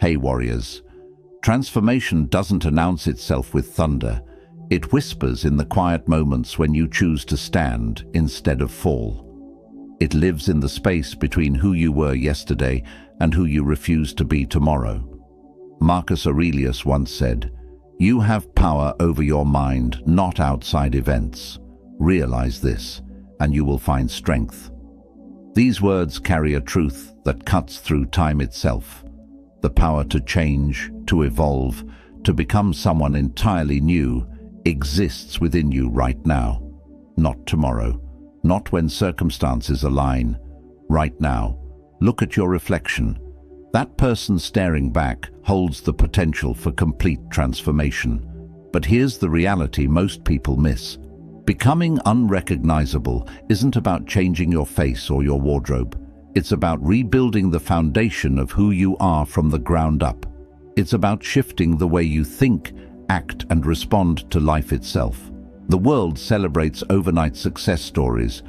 Hey warriors, transformation doesn't announce itself with thunder. It whispers in the quiet moments when you choose to stand instead of fall. It lives in the space between who you were yesterday and who you refuse to be tomorrow. Marcus Aurelius once said, "You have power over your mind, not outside events. Realize this, and you will find strength." These words carry a truth that cuts through time itself. The power to change, to evolve, to become someone entirely new exists within you right now. Not tomorrow, not when circumstances align. Right now, look at your reflection. That person staring back holds the potential for complete transformation. But here's the reality most people miss. Becoming unrecognizable isn't about changing your face or your wardrobe. It's about rebuilding the foundation of who you are from the ground up. It's about shifting the way you think, act, and respond to life itself. The world celebrates overnight success stories,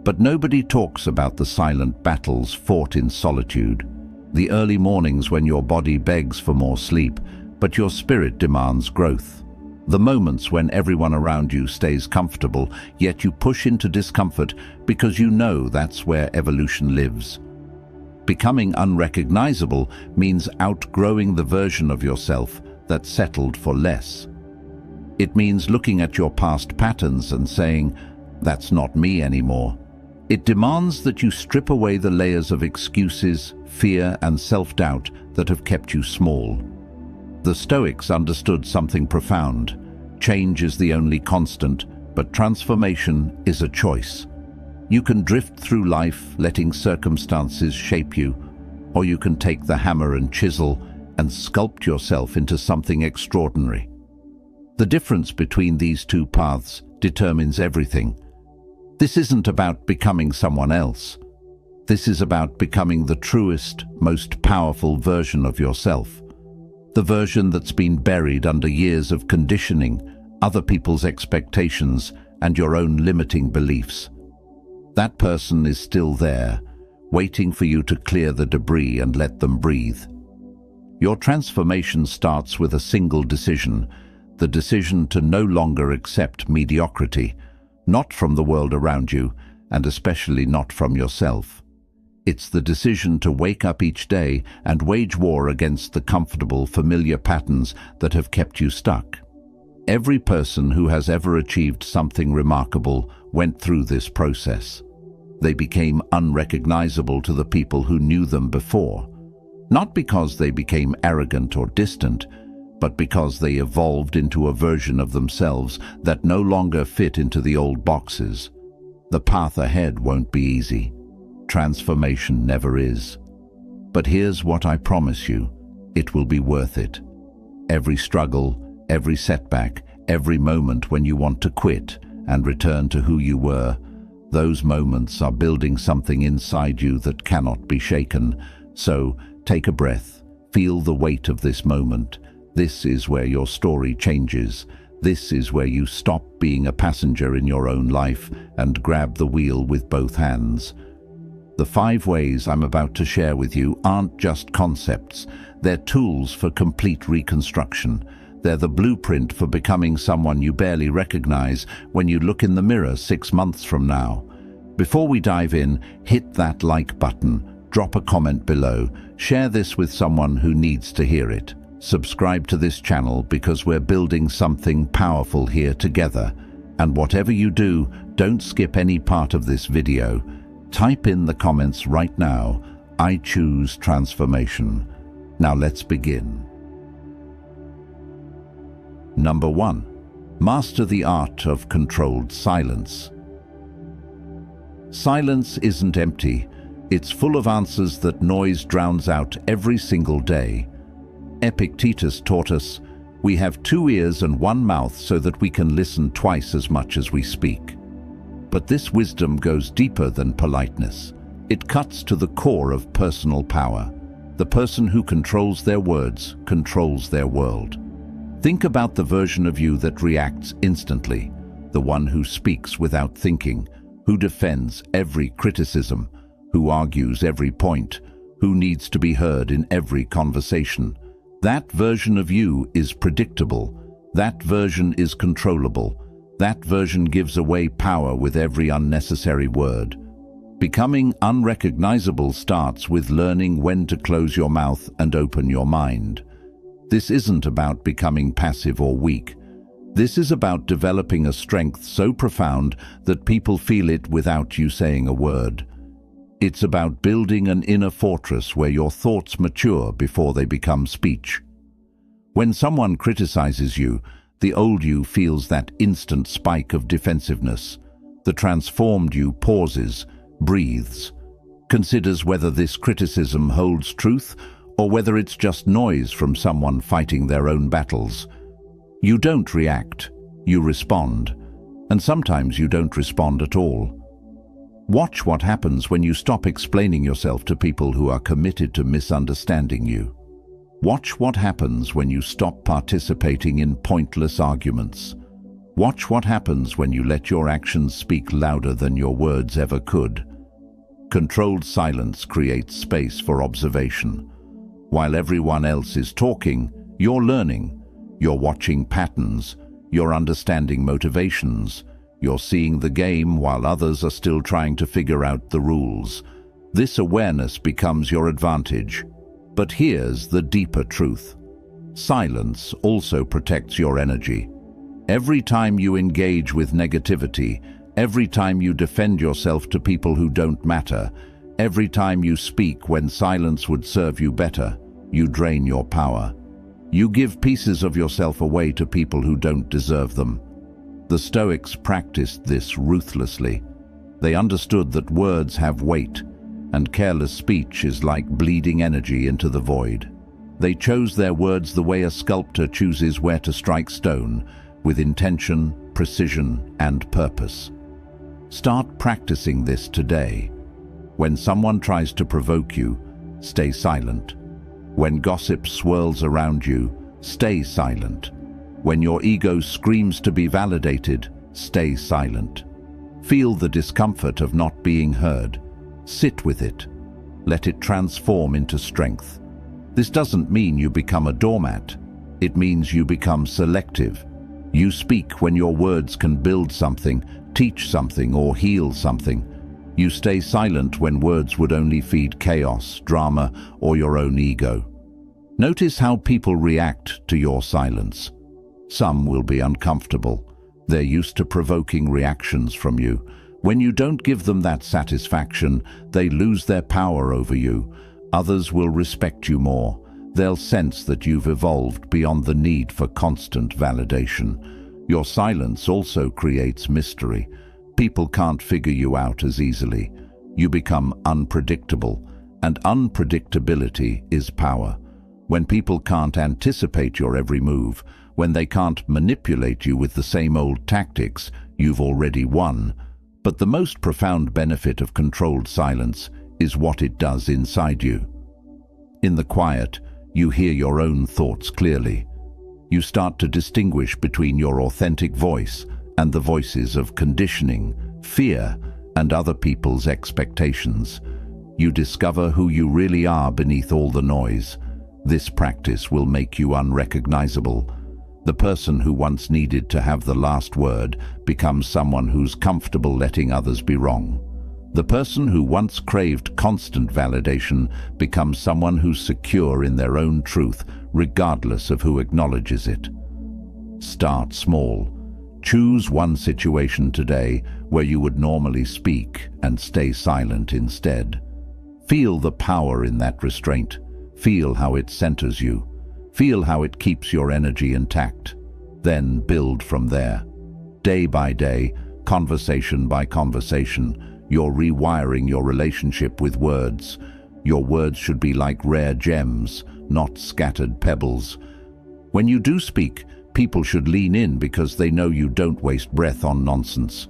but nobody talks about the silent battles fought in solitude. The early mornings when your body begs for more sleep, but your spirit demands growth. The moments when everyone around you stays comfortable, yet you push into discomfort because you know that's where evolution lives. Becoming unrecognizable means outgrowing the version of yourself that settled for less. It means looking at your past patterns and saying, "That's not me anymore." It demands that you strip away the layers of excuses, fear, and self-doubt that have kept you small. The Stoics understood something profound. Change is the only constant, but transformation is a choice. You can drift through life, letting circumstances shape you, or you can take the hammer and chisel and sculpt yourself into something extraordinary. The difference between these two paths determines everything. This isn't about becoming someone else. This is about becoming the truest, most powerful version of yourself. The version that's been buried under years of conditioning, other people's expectations, and your own limiting beliefs. That person is still there, waiting for you to clear the debris and let them breathe. Your transformation starts with a single decision, the decision to no longer accept mediocrity, not from the world around you, and especially not from yourself. It's the decision to wake up each day and wage war against the comfortable, familiar patterns that have kept you stuck. Every person who has ever achieved something remarkable went through this process. They became unrecognizable to the people who knew them before, not because they became arrogant or distant, but because they evolved into a version of themselves that no longer fit into the old boxes. The path ahead won't be easy. Transformation never is. But here's what I promise you, it will be worth it. Every struggle, every setback, every moment when you want to quit and return to who you were, those moments are building something inside you that cannot be shaken. So take a breath, feel the weight of this moment. This is where your story changes. This is where you stop being a passenger in your own life and grab the wheel with both hands. The 5 ways I'm about to share with you aren't just concepts. They're tools for complete reconstruction. They're the blueprint for becoming someone you barely recognize when you look in the mirror 6 months from now. Before we dive in, hit that like button, drop a comment below, share this with someone who needs to hear it. Subscribe to this channel because we're building something powerful here together. And whatever you do, don't skip any part of this video. Type in the comments right now, "I choose transformation." Now let's begin. Number 1. Master the art of controlled silence. Silence isn't empty. It's full of answers that noise drowns out every single day. Epictetus taught us, "We have 2 ears and 1 mouth so that we can listen twice as much as we speak." But this wisdom goes deeper than politeness. It cuts to the core of personal power. The person who controls their words controls their world. Think about the version of you that reacts instantly, the one who speaks without thinking, who defends every criticism, who argues every point, who needs to be heard in every conversation. That version of you is predictable. That version is controllable. That version gives away power with every unnecessary word. Becoming unrecognizable starts with learning when to close your mouth and open your mind. This isn't about becoming passive or weak. This is about developing a strength so profound that people feel it without you saying a word. It's about building an inner fortress where your thoughts mature before they become speech. When someone criticizes you, the old you feels that instant spike of defensiveness. The transformed you pauses, breathes, considers whether this criticism holds truth or whether it's just noise from someone fighting their own battles. You don't react, you respond, and sometimes you don't respond at all. Watch what happens when you stop explaining yourself to people who are committed to misunderstanding you. Watch what happens when you stop participating in pointless arguments. Watch what happens when you let your actions speak louder than your words ever could. Controlled silence creates space for observation. While everyone else is talking, you're learning. You're watching patterns. You're understanding motivations. You're seeing the game while others are still trying to figure out the rules. This awareness becomes your advantage. But here's the deeper truth. Silence also protects your energy. Every time you engage with negativity, every time you defend yourself to people who don't matter, every time you speak when silence would serve you better, you drain your power. You give pieces of yourself away to people who don't deserve them. The Stoics practiced this ruthlessly. They understood that words have weight, and careless speech is like bleeding energy into the void. They chose their words the way a sculptor chooses where to strike stone, with intention, precision, and purpose. Start practicing this today. When someone tries to provoke you, stay silent. When gossip swirls around you, stay silent. When your ego screams to be validated, stay silent. Feel the discomfort of not being heard. Sit with it. Let it transform into strength. This doesn't mean you become a doormat. It means you become selective. You speak when your words can build something, teach something, or heal something. You stay silent when words would only feed chaos, drama, or your own ego. Notice how people react to your silence. Some will be uncomfortable. They're used to provoking reactions from you. When you don't give them that satisfaction, they lose their power over you. Others will respect you more. They'll sense that you've evolved beyond the need for constant validation. Your silence also creates mystery. People can't figure you out as easily. You become unpredictable, and unpredictability is power. When people can't anticipate your every move, when they can't manipulate you with the same old tactics, you've already won. But the most profound benefit of controlled silence is what it does inside you. In the quiet, you hear your own thoughts clearly. You start to distinguish between your authentic voice and the voices of conditioning, fear, and other people's expectations. You discover who you really are beneath all the noise. This practice will make you unrecognizable. The person who once needed to have the last word becomes someone who's comfortable letting others be wrong. The person who once craved constant validation becomes someone who's secure in their own truth, regardless of who acknowledges it. Start small. Choose one situation today where you would normally speak and stay silent instead. Feel the power in that restraint. Feel how it centers you. Feel how it keeps your energy intact. Then build from there. Day by day, conversation by conversation, you're rewiring your relationship with words. Your words should be like rare gems, not scattered pebbles. When you do speak, people should lean in because they know you don't waste breath on nonsense.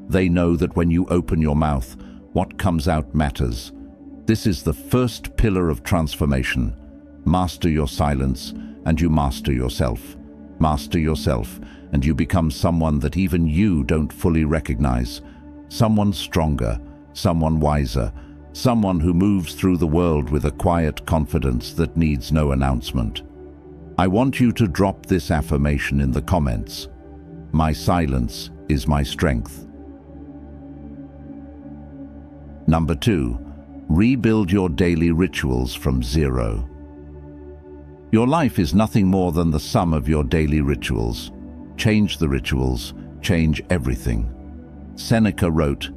They know that when you open your mouth, what comes out matters. This is the first pillar of transformation. Master your silence, and you master yourself. Master yourself, and you become someone that even you don't fully recognize. Someone stronger, someone wiser, someone who moves through the world with a quiet confidence that needs no announcement. I want you to drop this affirmation in the comments. My silence is my strength. Number 2, rebuild your daily rituals from zero. Your life is nothing more than the sum of your daily rituals. Change the rituals, change everything. Seneca wrote,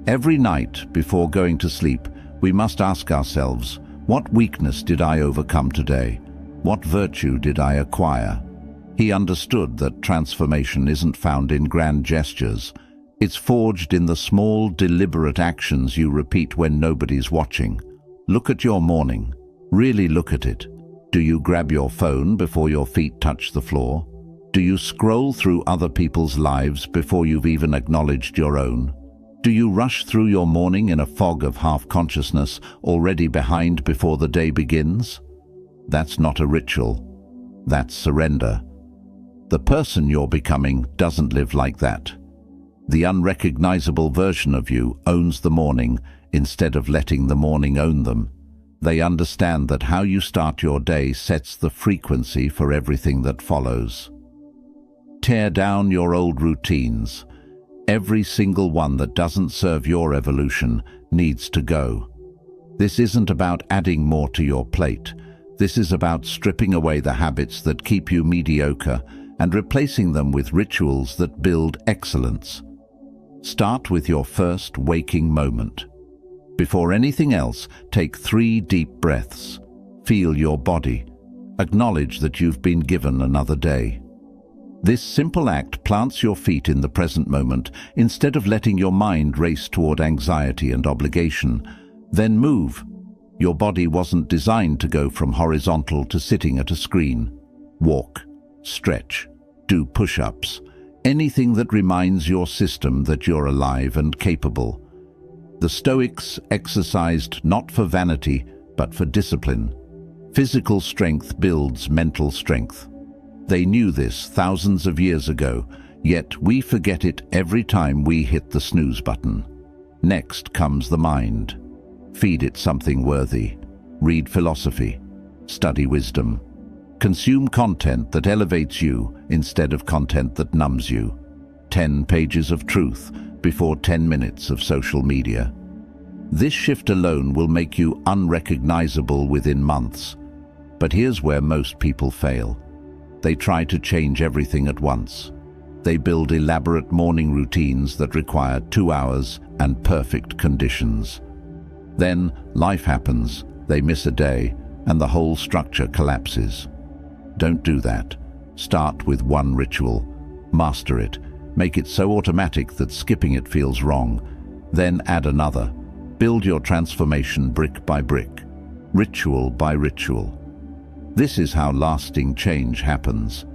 "Every night before going to sleep, we must ask ourselves, what weakness did I overcome today? What virtue did I acquire?" He understood that transformation isn't found in grand gestures. It's forged in the small, deliberate actions you repeat when nobody's watching. Look at your morning. Really look at it. Do you grab your phone before your feet touch the floor? Do you scroll through other people's lives before you've even acknowledged your own? Do you rush through your morning in a fog of half-consciousness, already behind before the day begins? That's not a ritual. That's surrender. The person you're becoming doesn't live like that. The unrecognizable version of you owns the morning instead of letting the morning own them. They understand that how you start your day sets the frequency for everything that follows. Tear down your old routines. Every single one that doesn't serve your evolution needs to go. This isn't about adding more to your plate. This is about stripping away the habits that keep you mediocre and replacing them with rituals that build excellence. Start with your first waking moment. Before anything else, take 3 deep breaths. Feel your body. Acknowledge that you've been given another day. This simple act plants your feet in the present moment instead of letting your mind race toward anxiety and obligation. Then move. Your body wasn't designed to go from horizontal to sitting at a screen. Walk, stretch, do push-ups. Anything that reminds your system that you're alive and capable. The Stoics exercised not for vanity, but for discipline. Physical strength builds mental strength. They knew this thousands of years ago, yet we forget it every time we hit the snooze button. Next comes the mind. Feed it something worthy. Read philosophy. Study wisdom. Consume content that elevates you instead of content that numbs you. 10 pages of truth before 10 minutes of social media. This shift alone will make you unrecognizable within months. But here's where most people fail. They try to change everything at once. They build elaborate morning routines that require 2 hours and perfect conditions. Then life happens, they miss a day, and the whole structure collapses. Don't do that. Start with one ritual. Master it. Make it so automatic that skipping it feels wrong. Then add another. Build your transformation brick by brick, ritual by ritual. This is how lasting change happens.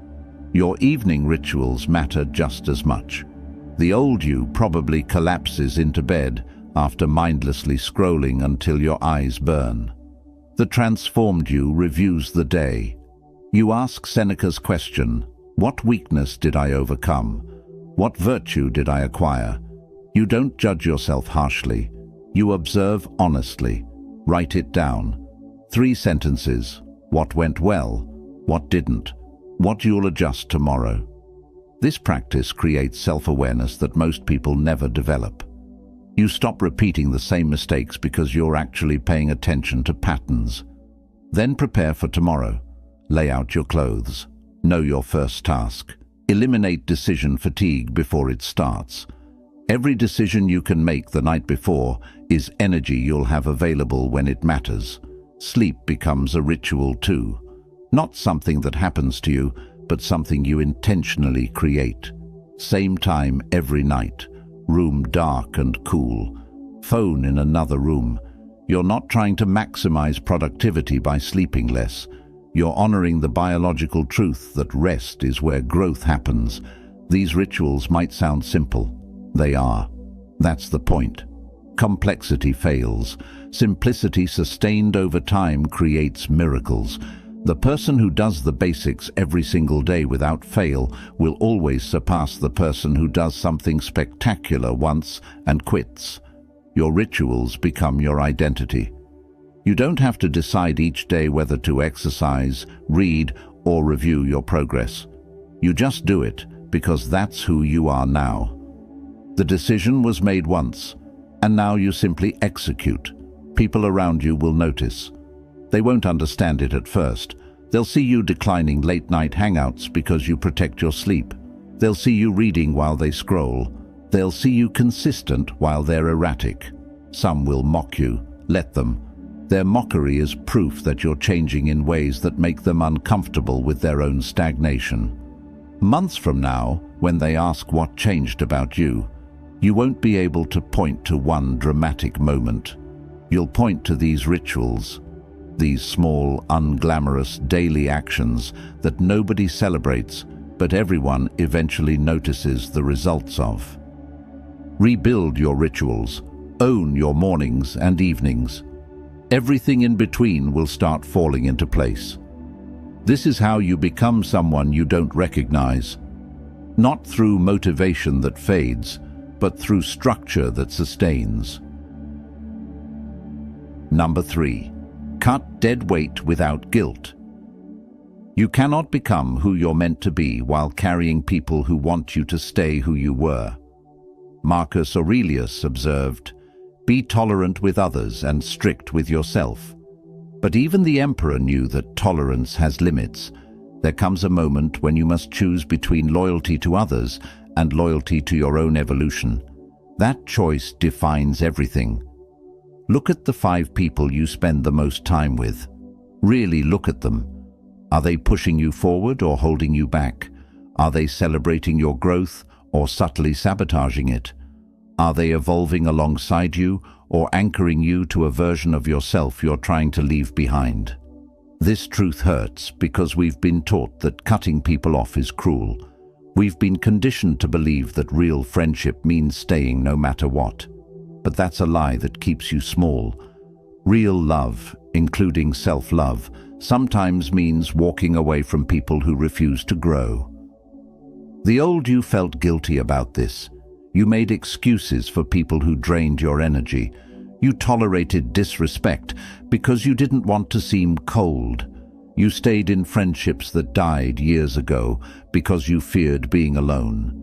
Your evening rituals matter just as much. The old you probably collapses into bed after mindlessly scrolling until your eyes burn. The transformed you reviews the day. You ask Seneca's question, what weakness did I overcome? What virtue did I acquire? You don't judge yourself harshly. You observe honestly. Write it down. 3 sentences. What went well? What didn't? What you'll adjust tomorrow. This practice creates self-awareness that most people never develop. You stop repeating the same mistakes because you're actually paying attention to patterns. Then prepare for tomorrow. Lay out your clothes. Know your first task. Eliminate decision fatigue before it starts. Every decision you can make the night before is energy you'll have available when it matters. Sleep becomes a ritual too. Not something that happens to you, but something you intentionally create. Same time every night. Room dark and cool. Phone in another room. You're not trying to maximize productivity by sleeping less. You're honoring the biological truth that rest is where growth happens. These rituals might sound simple. They are. That's the point. Complexity fails. Simplicity sustained over time creates miracles. The person who does the basics every single day without fail will always surpass the person who does something spectacular once and quits. Your rituals become your identity. You don't have to decide each day whether to exercise, read, or review your progress. You just do it because that's who you are now. The decision was made once, and now you simply execute. People around you will notice. They won't understand it at first. They'll see you declining late-night hangouts because you protect your sleep. They'll see you reading while they scroll. They'll see you consistent while they're erratic. Some will mock you. Let them. Their mockery is proof that you're changing in ways that make them uncomfortable with their own stagnation. Months from now, when they ask what changed about you, you won't be able to point to one dramatic moment. You'll point to these rituals, these small, unglamorous daily actions that nobody celebrates, but everyone eventually notices the results of. Rebuild your rituals. Own your mornings and evenings. Everything in between will start falling into place. This is how you become someone you don't recognize. Not through motivation that fades, but through structure that sustains. Number 3. Cut dead weight without guilt. You cannot become who you're meant to be while carrying people who want you to stay who you were. Marcus Aurelius observed, "Be tolerant with others and strict with yourself." But even the emperor knew that tolerance has limits. There comes a moment when you must choose between loyalty to others and loyalty to your own evolution. That choice defines everything. Look at the 5 people you spend the most time with. Really look at them. Are they pushing you forward or holding you back? Are they celebrating your growth or subtly sabotaging it? Are they evolving alongside you or anchoring you to a version of yourself you're trying to leave behind? This truth hurts because we've been taught that cutting people off is cruel. We've been conditioned to believe that real friendship means staying no matter what. But that's a lie that keeps you small. Real love, including self-love, sometimes means walking away from people who refuse to grow. The old you felt guilty about this. You made excuses for people who drained your energy. You tolerated disrespect because you didn't want to seem cold. You stayed in friendships that died years ago because you feared being alone.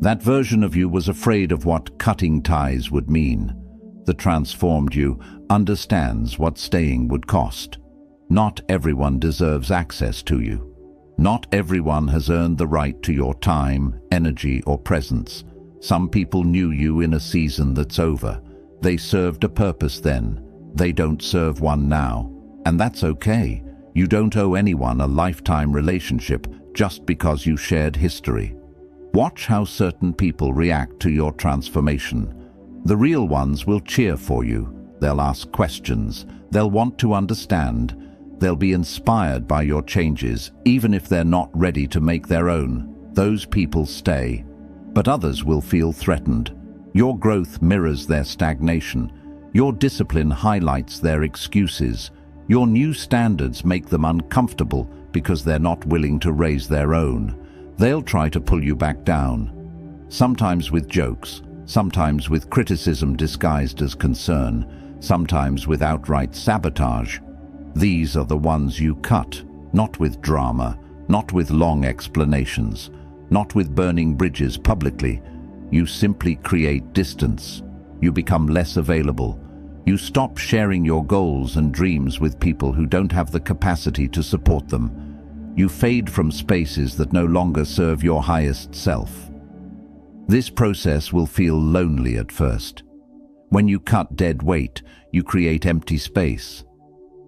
That version of you was afraid of what cutting ties would mean. The transformed you understands what staying would cost. Not everyone deserves access to you. Not everyone has earned the right to your time, energy, or presence. Some people knew you in a season that's over. They served a purpose then. They don't serve one now. And that's okay. You don't owe anyone a lifetime relationship just because you shared history. Watch how certain people react to your transformation. The real ones will cheer for you. They'll ask questions. They'll want to understand. They'll be inspired by your changes, even if they're not ready to make their own. Those people stay. But others will feel threatened. Your growth mirrors their stagnation. Your discipline highlights their excuses. Your new standards make them uncomfortable because they're not willing to raise their own. They'll try to pull you back down. Sometimes with jokes, sometimes with criticism disguised as concern, sometimes with outright sabotage. These are the ones you cut, not with drama, not with long explanations, not with burning bridges publicly. You simply create distance. You become less available. You stop sharing your goals and dreams with people who don't have the capacity to support them. You fade from spaces that no longer serve your highest self. This process will feel lonely at first. When you cut dead weight, you create empty space.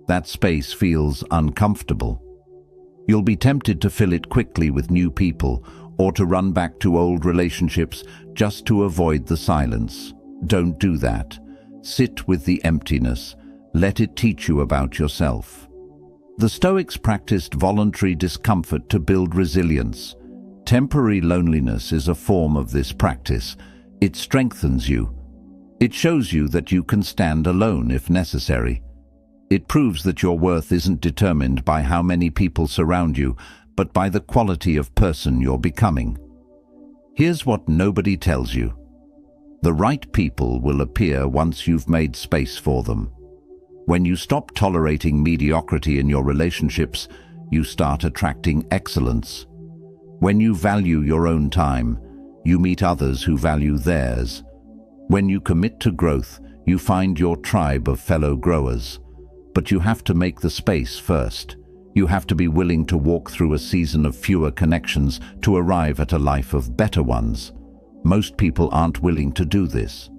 That space feels uncomfortable. You'll be tempted to fill it quickly with new people or to run back to old relationships just to avoid the silence. Don't do that. Sit with the emptiness. Let it teach you about yourself. The Stoics practiced voluntary discomfort to build resilience. Temporary loneliness is a form of this practice. It strengthens you. It shows you that you can stand alone if necessary. It proves that your worth isn't determined by how many people surround you, but by the quality of person you're becoming. Here's what nobody tells you. The right people will appear once you've made space for them. When you stop tolerating mediocrity in your relationships, you start attracting excellence. When you value your own time, you meet others who value theirs. When you commit to growth, you find your tribe of fellow growers. But you have to make the space first. You have to be willing to walk through a season of fewer connections to arrive at a life of better ones. Most people aren't willing to do this.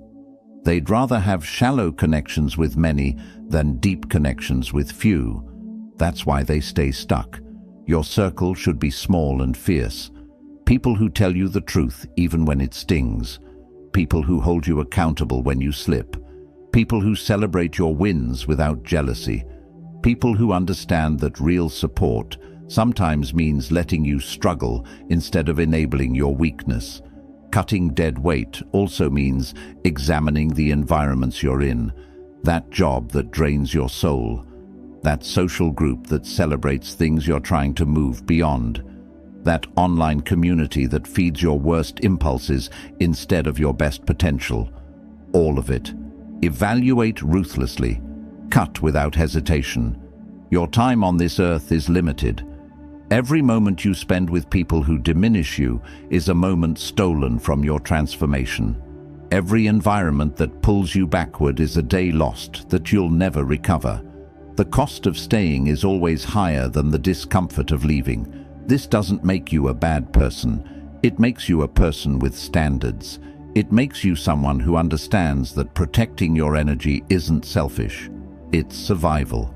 They'd rather have shallow connections with many than deep connections with few. That's why they stay stuck. Your circle should be small and fierce. People who tell you the truth even when it stings. People who hold you accountable when you slip. People who celebrate your wins without jealousy. People who understand that real support sometimes means letting you struggle instead of enabling your weakness. Cutting dead weight also means examining the environments you're in, that job that drains your soul, that social group that celebrates things you're trying to move beyond, that online community that feeds your worst impulses instead of your best potential. All of it. Evaluate ruthlessly. Cut without hesitation. Your time on this earth is limited. Every moment you spend with people who diminish you is a moment stolen from your transformation. Every environment that pulls you backward is a day lost that you'll never recover. The cost of staying is always higher than the discomfort of leaving. This doesn't make you a bad person. It makes you a person with standards. It makes you someone who understands that protecting your energy isn't selfish. It's survival.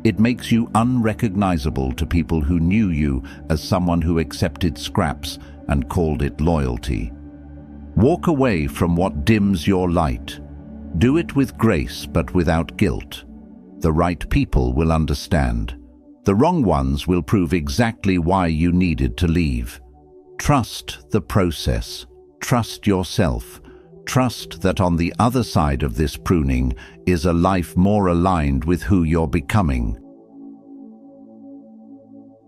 It makes you unrecognizable to people who knew you as someone who accepted scraps and called it loyalty. Walk away from what dims your light. Do it with grace but without guilt. The right people will understand. The wrong ones will prove exactly why you needed to leave. Trust the process. Trust yourself. Trust that on the other side of this pruning is a life more aligned with who you're becoming.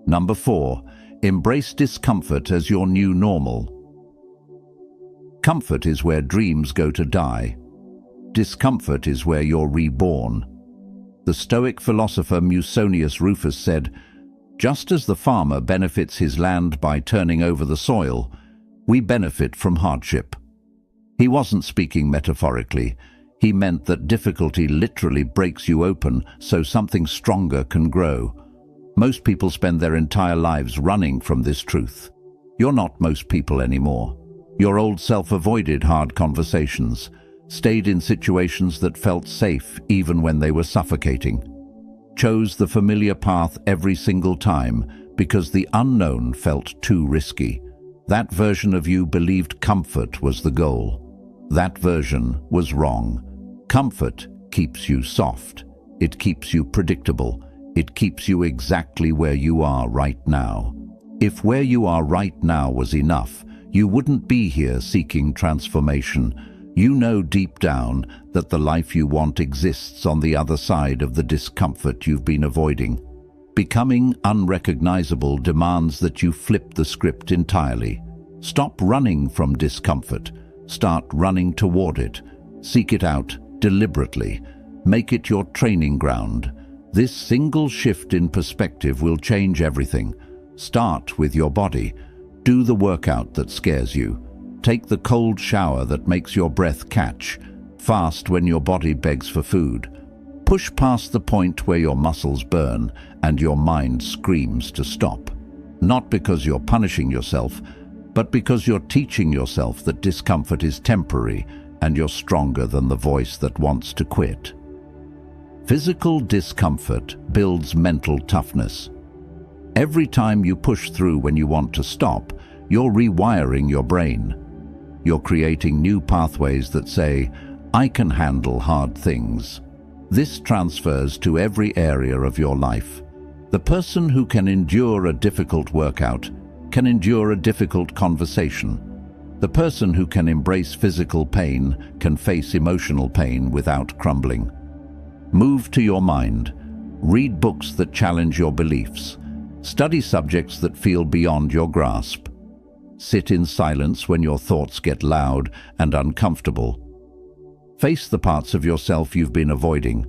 Number 4, embrace discomfort as your new normal. Comfort is where dreams go to die. Discomfort is where you're reborn. The Stoic philosopher Musonius Rufus said, "Just as the farmer benefits his land by turning over the soil, we benefit from hardship." He wasn't speaking metaphorically. He meant that difficulty literally breaks you open so something stronger can grow. Most people spend their entire lives running from this truth. You're not most people anymore. Your old self avoided hard conversations, stayed in situations that felt safe even when they were suffocating, chose the familiar path every single time because the unknown felt too risky. That version of you believed comfort was the goal. That version was wrong. Comfort keeps you soft. It keeps you predictable. It keeps you exactly where you are right now. If where you are right now was enough, you wouldn't be here seeking transformation. You know deep down that the life you want exists on the other side of the discomfort you've been avoiding. Becoming unrecognizable demands that you flip the script entirely. Stop running from discomfort. Start running toward it. Seek it out deliberately. Make it your training ground. This single shift in perspective will change everything. Start with your body. Do the workout that scares you. Take the cold shower that makes your breath catch. Fast when your body begs for food. Push past the point where your muscles burn and your mind screams to stop. Not because you're punishing yourself, but because you're teaching yourself that discomfort is temporary and you're stronger than the voice that wants to quit. Physical discomfort builds mental toughness. Every time you push through when you want to stop, you're rewiring your brain. You're creating new pathways that say, "I can handle hard things." This transfers to every area of your life. The person who can endure a difficult workout can endure a difficult conversation. The person who can embrace physical pain can face emotional pain without crumbling. Move to your mind. Read books that challenge your beliefs. Study subjects that feel beyond your grasp. Sit in silence when your thoughts get loud and uncomfortable. Face the parts of yourself you've been avoiding.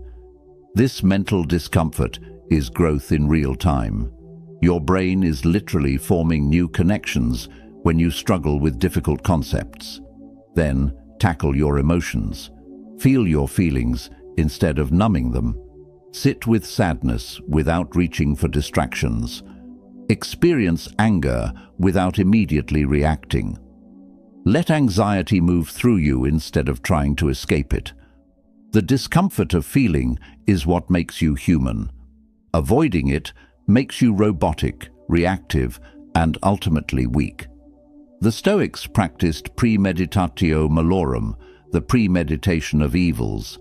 This mental discomfort is growth in real time. Your brain is literally forming new connections when you struggle with difficult concepts. Then, tackle your emotions. Feel your feelings instead of numbing them. Sit with sadness without reaching for distractions. Experience anger without immediately reacting. Let anxiety move through you instead of trying to escape it. The discomfort of feeling is what makes you human. Avoiding it makes you robotic, reactive, and ultimately weak. The Stoics practiced premeditatio malorum, the premeditation of evils.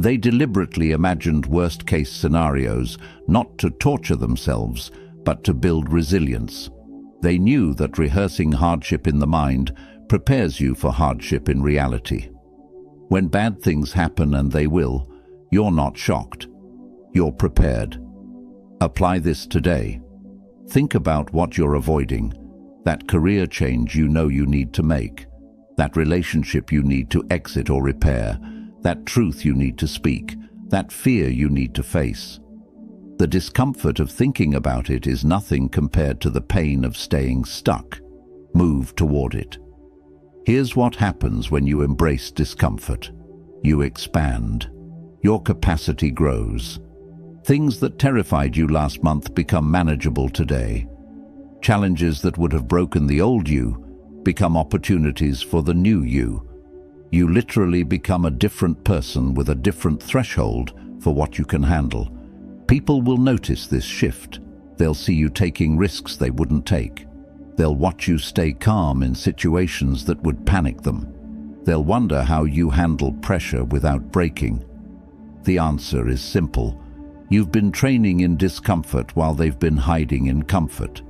They deliberately imagined worst-case scenarios, not to torture themselves, but to build resilience. They knew that rehearsing hardship in the mind prepares you for hardship in reality. When bad things happen, and they will, you're not shocked. You're prepared. Apply this today. Think about what you're avoiding, that career change you know you need to make, that relationship you need to exit or repair, that truth you need to speak, that fear you need to face. The discomfort of thinking about it is nothing compared to the pain of staying stuck. Move toward it. Here's what happens when you embrace discomfort. You expand. Your capacity grows. Things that terrified you last month become manageable today. Challenges that would have broken the old you become opportunities for the new you. You literally become a different person with a different threshold for what you can handle. People will notice this shift. They'll see you taking risks they wouldn't take. They'll watch you stay calm in situations that would panic them. They'll wonder how you handle pressure without breaking. The answer is simple. You've been training in discomfort while they've been hiding in comfort.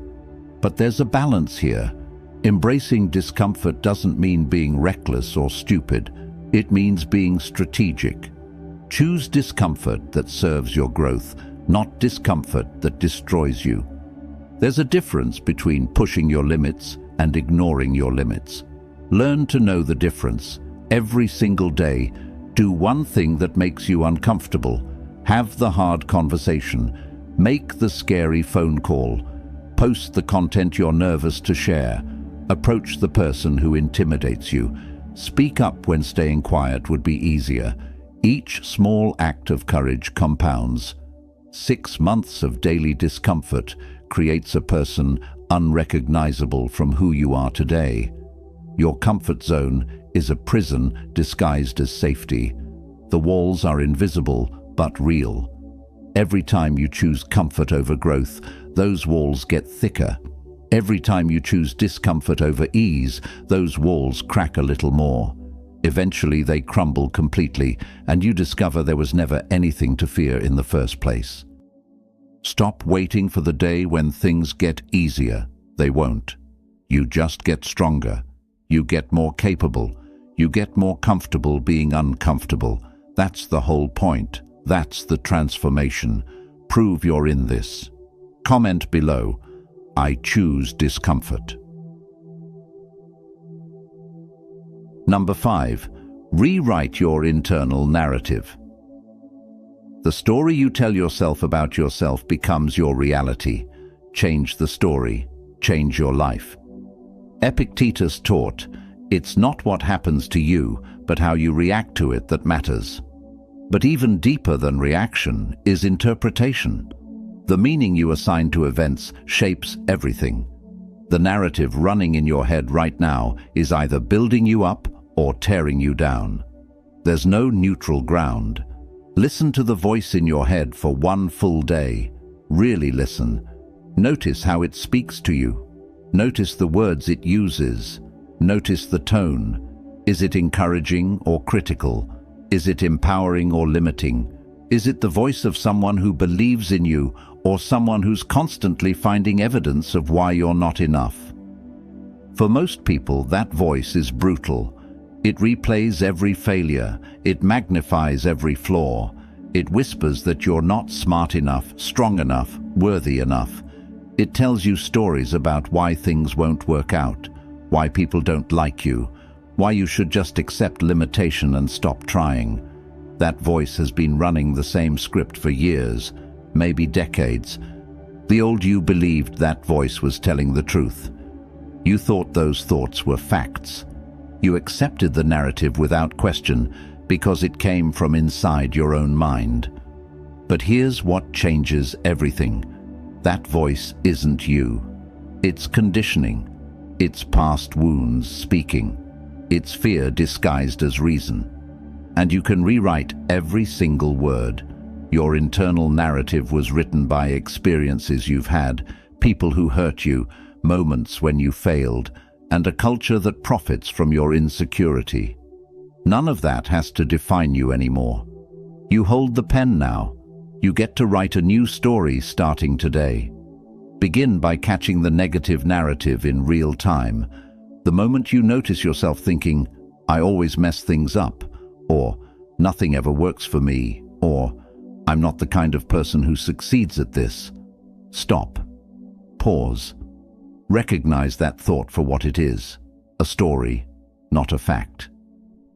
But there's a balance here. Embracing discomfort doesn't mean being reckless or stupid. It means being strategic. Choose discomfort that serves your growth, not discomfort that destroys you. There's a difference between pushing your limits and ignoring your limits. Learn to know the difference. Every single day, do one thing that makes you uncomfortable. Have the hard conversation. Make the scary phone call. Post the content you're nervous to share. Approach the person who intimidates you. Speak up when staying quiet would be easier. Each small act of courage compounds. 6 months of daily discomfort creates a person unrecognizable from who you are today. Your comfort zone is a prison disguised as safety. The walls are invisible but real. Every time you choose comfort over growth, those walls get thicker. Every time you choose discomfort over ease, those walls crack a little more. Eventually they crumble completely, and you discover there was never anything to fear in the first place. Stop waiting for the day when things get easier. They won't. You just get stronger. You get more capable. You get more comfortable being uncomfortable. That's the whole point. That's the transformation. Prove you're in this. Comment below. I choose discomfort. Number 5. Rewrite your internal narrative. The story you tell yourself about yourself becomes your reality. Change the story. Change your life. Epictetus taught, it's not what happens to you, but how you react to it that matters. But even deeper than reaction is interpretation. The meaning you assign to events shapes everything. The narrative running in your head right now is either building you up or tearing you down. There's no neutral ground. Listen to the voice in your head for one full day. Really listen. Notice how it speaks to you. Notice the words it uses. Notice the tone. Is it encouraging or critical? Is it empowering or limiting? Is it the voice of someone who believes in you or someone who's constantly finding evidence of why you're not enough? For most people, that voice is brutal. It replays every failure. It magnifies every flaw. It whispers that you're not smart enough, strong enough, worthy enough. It tells you stories about why things won't work out, why people don't like you, why you should just accept limitation and stop trying. That voice has been running the same script for years, maybe decades. The old you believed that voice was telling the truth. You thought those thoughts were facts. You accepted the narrative without question because it came from inside your own mind. But here's what changes everything. That voice isn't you. It's conditioning. It's past wounds speaking. It's fear disguised as reason. And you can rewrite every single word. Your internal narrative was written by experiences you've had, people who hurt you, moments when you failed, and a culture that profits from your insecurity. None of that has to define you anymore. You hold the pen now. You get to write a new story starting today. Begin by catching the negative narrative in real time. The moment you notice yourself thinking, "I always mess things up," or "nothing ever works for me," or "I'm not the kind of person who succeeds at this," stop. Pause. Recognize that thought for what it is, a story, not a fact.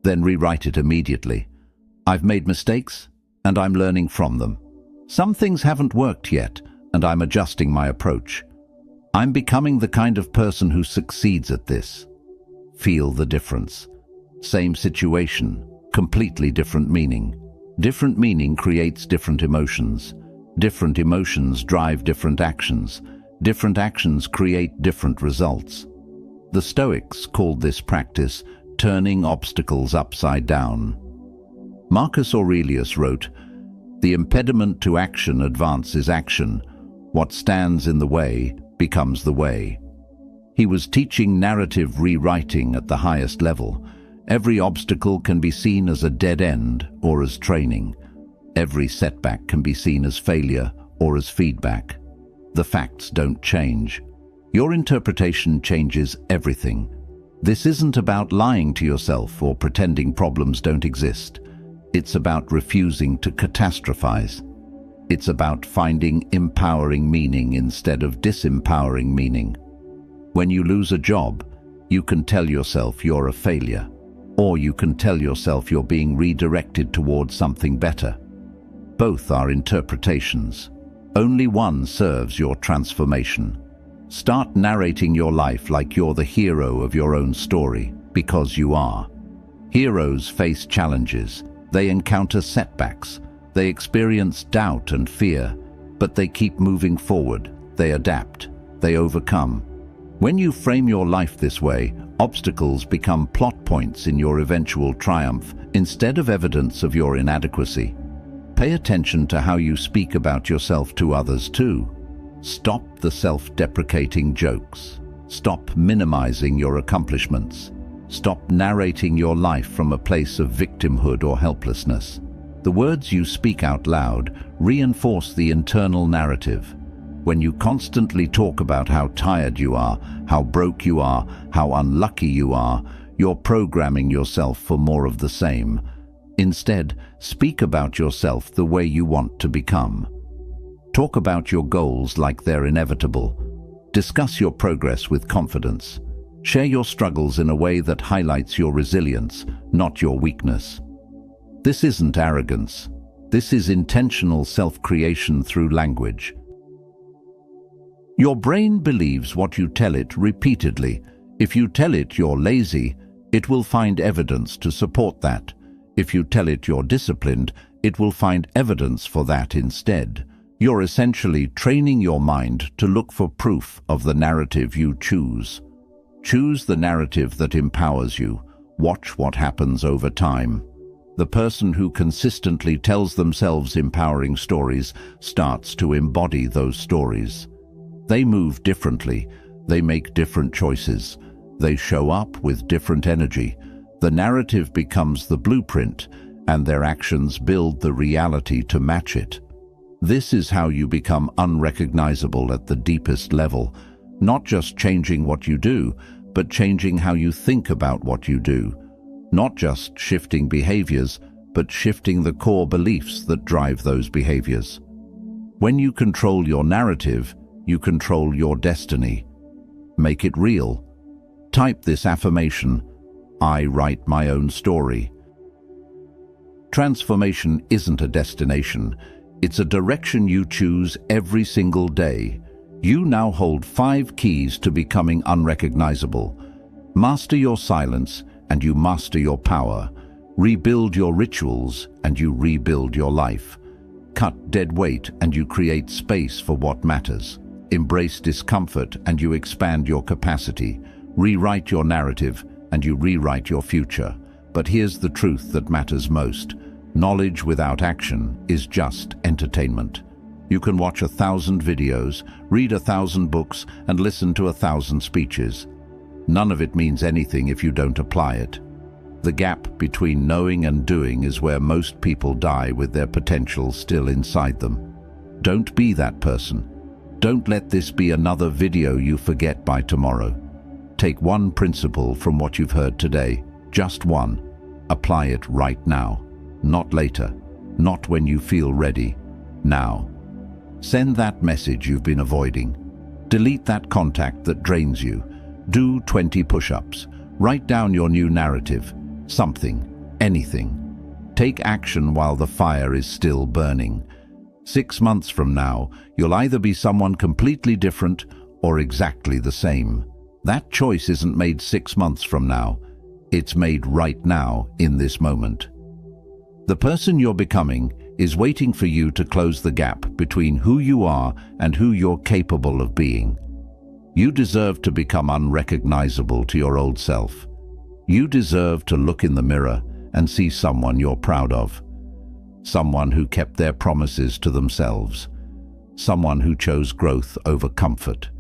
Then rewrite it immediately. I've made mistakes, and I'm learning from them. Some things haven't worked yet, and I'm adjusting my approach. I'm becoming the kind of person who succeeds at this. Feel the difference. Same situation, completely different meaning. Different meaning creates different emotions. Different emotions drive different actions. Different actions create different results. The Stoics called this practice turning obstacles upside down. Marcus Aurelius wrote, "The impediment to action advances action. What stands in the way becomes the way." He was teaching narrative rewriting at the highest level. Every obstacle can be seen as a dead end or as training. Every setback can be seen as failure or as feedback. The facts don't change. Your interpretation changes everything. This isn't about lying to yourself or pretending problems don't exist. It's about refusing to catastrophize. It's about finding empowering meaning instead of disempowering meaning. When you lose a job, you can tell yourself you're a failure, or you can tell yourself you're being redirected towards something better. Both are interpretations. Only one serves your transformation. Start narrating your life like you're the hero of your own story, because you are. Heroes face challenges. They encounter setbacks. They experience doubt and fear, but they keep moving forward. They adapt. They overcome. When you frame your life this way, obstacles become plot points in your eventual triumph instead of evidence of your inadequacy. Pay attention to how you speak about yourself to others too. Stop the self-deprecating jokes. Stop minimizing your accomplishments. Stop narrating your life from a place of victimhood or helplessness. The words you speak out loud reinforce the internal narrative. When you constantly talk about how tired you are, how broke you are, how unlucky you are, you're programming yourself for more of the same. Instead, speak about yourself the way you want to become. Talk about your goals like they're inevitable. Discuss your progress with confidence. Share your struggles in a way that highlights your resilience, not your weakness. This isn't arrogance. This is intentional self-creation through language. Your brain believes what you tell it repeatedly. If you tell it you're lazy, it will find evidence to support that. If you tell it you're disciplined, it will find evidence for that instead. You're essentially training your mind to look for proof of the narrative you choose. Choose the narrative that empowers you. Watch what happens over time. The person who consistently tells themselves empowering stories starts to embody those stories. They move differently. They make different choices. They show up with different energy. The narrative becomes the blueprint, and their actions build the reality to match it. This is how you become unrecognizable at the deepest level, not just changing what you do, but changing how you think about what you do. Not just shifting behaviors, but shifting the core beliefs that drive those behaviors. When you control your narrative, you control your destiny. Make it real. Type this affirmation: I write my own story. Transformation isn't a destination, It's a direction you choose every single day. You now hold 5 keys to becoming unrecognizable. Master your silence, and you master your power. Rebuild your rituals, and you rebuild your life. Cut dead weight, and you create space for what matters. Embrace discomfort, and you expand your capacity. Rewrite your narrative, and you rewrite your future. But here's the truth that matters most. Knowledge without action is just entertainment. You can watch 1,000 videos, read 1,000 books, and listen to 1,000 speeches. None of it means anything if you don't apply it. The gap between knowing and doing is where most people die with their potential still inside them. Don't be that person. Don't let this be another video you forget by tomorrow. Take one principle from what you've heard today, just one. Apply it right now, not later, not when you feel ready, now. Send that message you've been avoiding. Delete that contact that drains you. Do 20 push-ups. Write down your new narrative. Something, anything. Take action while the fire is still burning. 6 months from now, you'll either be someone completely different or exactly the same. That choice isn't made 6 months from now. It's made right now, in this moment. The person you're becoming is waiting for you to close the gap between who you are and who you're capable of being. You deserve to become unrecognizable to your old self. You deserve to look in the mirror and see someone you're proud of. Someone who kept their promises to themselves. Someone who chose growth over comfort.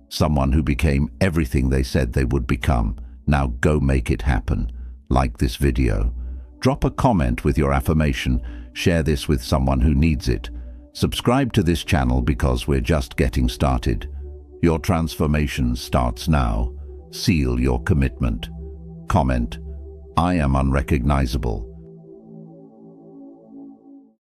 Someone who became everything they said they would become. Now go make it happen. Like this video. Drop a comment with your affirmation. Share this with someone who needs it. Subscribe to this channel because we're just getting started. Your transformation starts now. Seal your commitment. Comment, I am unrecognizable.